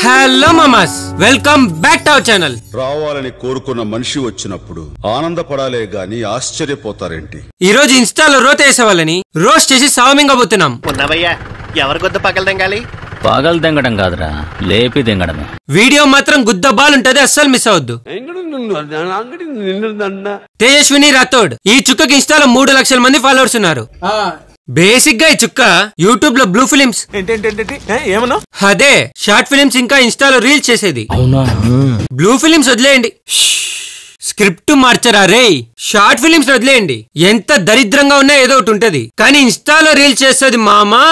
Hello మామాస్, welcome back to our channel. రావాలని కోరుకున్న మనిషి వచ్చినప్పుడు ఆనందపడాలే గాని ఆశ్చర్యపోతారేంటి? ఈ రోజు ఇన్స్టాలో రోత వేసేవాళ్ళని రోస్ట్ చేసి సావమింగబోతున్నాం. ఎవరి గుద్ద పగలు తెంగాలి? పగలు తెంగడం కాదురా, లేపి తెంగడమే. వీడియో మాత్రం గుద్ద బాల్ ఉంటది, అస్సలు మిస్ అవద్దు. తేజస్విని రాథోడ్, ఈ చుక్కకి ఇన్స్టాలో 3 లక్షల మంది ఫాలోవర్స్ ఉన్నారు. బేసిక్ గా ఈ చుక్క యూట్యూబ్ లో బ్లూ ఫిలిమ్స్, అదే షార్ట్ ఫిలిమ్స్ ఇంకా ఇన్స్టాలో రీల్స్ చేసేది. బ్లూ ఫిలిమ్స్ వదిలేయండి, స్క్రిప్ట్ మార్చరా రే. షార్ట్ ఫిలిమ్స్ వదిలేయండి, ఎంత దరిద్రంగా ఉన్నా ఏదో ఒకటి ఉంటది. కానీ ఇన్స్టాలో రీల్స్ చేస్తుంది మామా,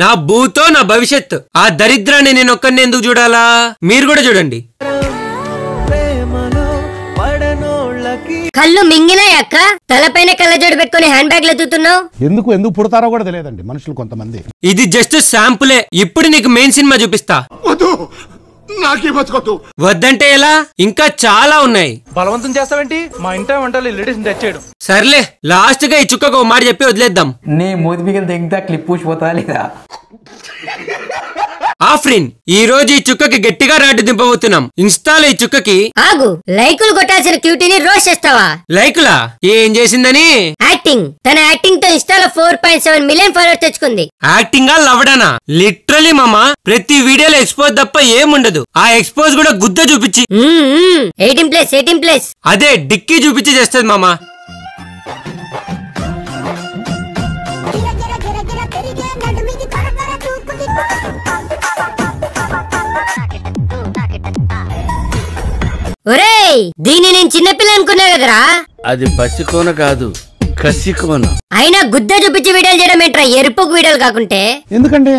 నా భూతో నా భవిష్యత్. ఆ దరిద్రాన్ని నేను ఒక్కడిని ఎందుకు చూడాలా? మీరు కూడా చూడండి. కళ్ళు మింగినాయక్క, తలపైన కళ్ళజోడు పెట్టుకుని హ్యాండ్ బ్యాగ్ ఎత్తుతున్నావు. ఎందుకు పుడతారో కూడా తెలియదండి మనుషులు కొంతమంది. ఇది జస్ట్ శాంపులే, ఇప్పుడు నీకు మెయిన్ సినిమా చూపిస్తా. వద్దంటే ఎలా? ఇంకా చాలా ఉన్నాయి. బలవంతం చేస్తావేంటి? మా ఇంట వంటలు లేడీస్ తెచ్చాడు. సర్లే, లాస్ట్ గా ఈ చుక్కకు ఒక మాట చెప్పి వదిలేద్దాం. నీ మూతి మిగిలి దిగుతా క్లిప్ పూసిపోతా లేదా? ఆఫ్రిన్, ఈ రోజు ఈ చుక్కకి గట్టిగా రాడ్డు దింపబోతున్నాం. ఇన్స్టాలో ఈ చుక్కకి ఆగు, లైకులు కొట్టాల్సిన క్యూటీని రోస్ట్ చేస్తావా? లైకులా? ఏం చేసిందని? యాక్టింగ్. తన యాక్టింగ్ తో ఇన్స్టాలో 4.7 మిలియన్ ఫాలోవర్స్ తెచ్చుకుంది. యాక్టింగ్ గా లవడానా? లిటరలీ మామా, ప్రతి వీడియోలో ఎక్స్పోజ్ తప్ప ఏముండదు. ఆ ఎక్స్పోజ్ కూడా గుద్ద చూపించి 18+. అదే డిక్కీ చూపించి చేస్తుంది మామా. ఒరేయ్, దీన్ని నేను చిన్నపిల్ల అనుకున్నా కదరా. అది పసికోన కాదు, కసికోన. అయినా గుద్ద చూపించి వీడియోలు చేయడం ఏంట్రా, ఎరుపుకు వీడియోలు కాకుంటే? ఎందుకండి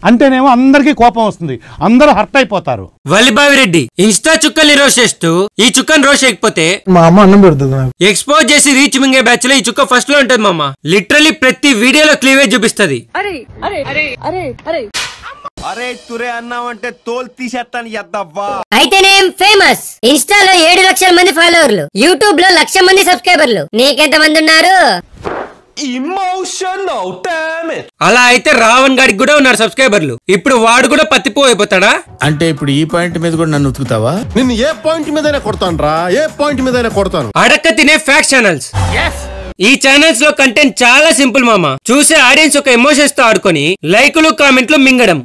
అంటేనేమో అందరికి కోపం వస్తుంది, అందరూ హర్ట్ అయిపోతారు. వల్లిబావిరెడ్డి ఇన్స్టా చుక్కల్ని రోస్ట్ చేస్తూ ఈ చుక్కని రోస్ట్ చేయకపోతే మా అమ్మ అన్నం పెడుతుంది. ఎక్స్పోజ్ చేసి రీచ్ మింగే బ్యాచ్ లో ఈ చుక్క ఫస్ట్ లో ఉంటది మామ. లిటరలీ ప్రతి వీడియోలో క్లీవేజ్ చూపిస్తది. అరే తురే అన్నావంటే తోలు తీసేస్తాను ఎద్దవ్వా. అయితేనేం ఫేమస్. ఇన్స్టాలో 7 లక్షల మంది ఫాలోవర్లు, యూట్యూబ్ లో 1,00,000 మంది సబ్స్క్రైబర్లు. నీకెంత మంది ఉన్నారు? అలా అయితే రావణ్ గాడికి కూడా ఉన్నారు సబ్స్క్రైబర్లు. ఇప్పుడు వాడు కూడా పత్తిపో అయిపోతాడా? అంటే ఇప్పుడు ఈ పాయింట్ మీద కూడా నన్ను ఉతుకుతావా? నిన్ను ఏ పాయింట్ మీదైనా కొడతాను రా, ఏ పాయింట్ మీదైనా కొడతాను. అడక్క తినే ఫ్యాక్ట్ ఛానల్స్. ఈ ఛానల్స్ లో కంటెంట్ చాలా సింపుల్ మామ. చూసే ఆడియన్స్ ఒక ఎమోషన్స్ తో ఆడుకొని లైకులు కామెంట్లు మింగడం.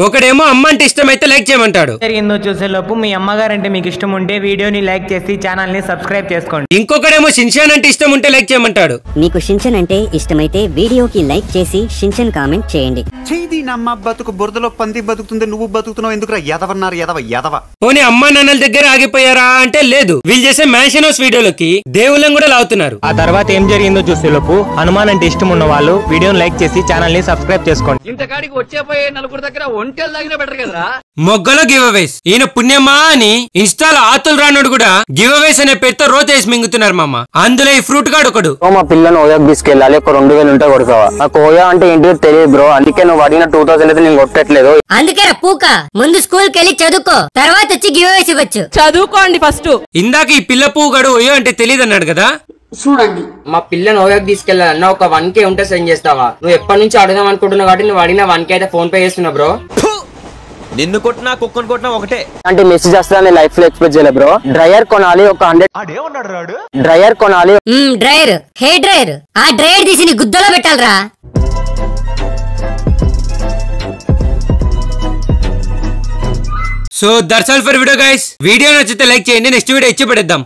ఒకడేమో అమ్మ అంటే ఇష్టం అయితే లైక్ చేయమంటాడు. జరిగిందో చూసేలోపు మీ అమ్మగారంటే మీకు ఇష్టం ఉంటే వీడియోని లైక్ చేసి ఛానల్ ని సబ్స్క్రైబ్ చేసుకోండి. ఇంకొకడేమో షిన్చాన్ అంటే ఇష్టం ఉంటే లైక్ చేయమంటాడు. మీకు షిన్చాన్ అంటే ఇష్టమైతే వీడియోకి లైక్ చేసి షిన్చాన్ కామెంట్ చేయండి. చేది నమ్మ బతుకు బురదలో పంది బతుకుతుంది, నువ్వు బతుకుతున్నావు ఎందుకురా? ఎదవన్నారు ఎదవ. పోనీ అమ్మా నాన్నల దగ్గర ఆగిపోయారా అంటే లేదు. వీళ్ళు చేసే మ్యాన్షన్ హౌస్ వీడియోలకి దేవుళ్ళని కూడా లాగుతున్నారు. ఆ తర్వాత ఏం జరిగిందో చూసేలోపు హనుమాన్ అంటే ఇష్టం ఉన్న వాళ్ళు వీడియోని లైక్ చేసి ఛానల్ ని సబ్స్క్రైబ్ చేసుకోండి. ఇంతకాడికి వచ్చేపోయే నలుగురు దగ్గర ఒంటెలు తాగినా బెటర్ కదరా. మొగ్గలో గివ్ అవేస్. ఈయన పుణ్యమా అని ఇన్స్టాలో ఆతులు రానుడు కూడా గివ్ అవేస్ అనే పేరుతో రోతేసి మింగుతున్నారు మామ. అందులో ఈ ఫ్రూట్ గాడు ఒకడు. మా పిల్లని ఓయాకి తీసుకెళ్ళాలి, ఒక 2,000 ఉంటే కొడతావా? నాకు ఓయా అంటే ఏంటిదో తెలియదు బ్రో, అందుకే నువ్వు అడిగిన 2,000 అయితే నేను కొట్టట్లేదు. అందుకే పూక ముందు స్కూల్ కి వెళ్ళి చదువుకో, తర్వాత వచ్చి గివ్ అవేస్ ఇవ్వచ్చు. చదువుకోండి ఫస్ట్. ఇందాక ఈ పిల్ల పువ్వు గడు ఓయో అంటే తెలియదు అన్నాడు కదా. చూడండి, మా పిల్లని ఓయాకి తీసుకెళ్ళాలన్నా ఒక 1K ఉంటే సెండ్ చేస్తావా? నువ్వు ఎప్పటి నుంచి అడుగుదాం అనుకుంటున్నావు కాబట్టి నువ్వు అడిగిన 1K అయితే ఫోన్ పే చేస్తున్నా బ్రో. నిన్ను కొట్టినా కుక్కను కొట్టినా ఒకటే. అంటే మెసేజ్ వస్తుందని లైఫ్ లో ఎక్స్పెక్ట్ చేయలేదు బ్రో. డ్రైయర్ కొనాలి, ఒక 100 డ్రైయర్ కొనాలి. Dryer, hair dryer. ఆ డ్రైయర్ తీసి నీ గుద్దలో పెట్టాలరా. So that's all for video guys. Video నచ్చితే లైక్ చేయండి, నెక్స్ట్ వీడియో ఇచ్చి పెడదాం.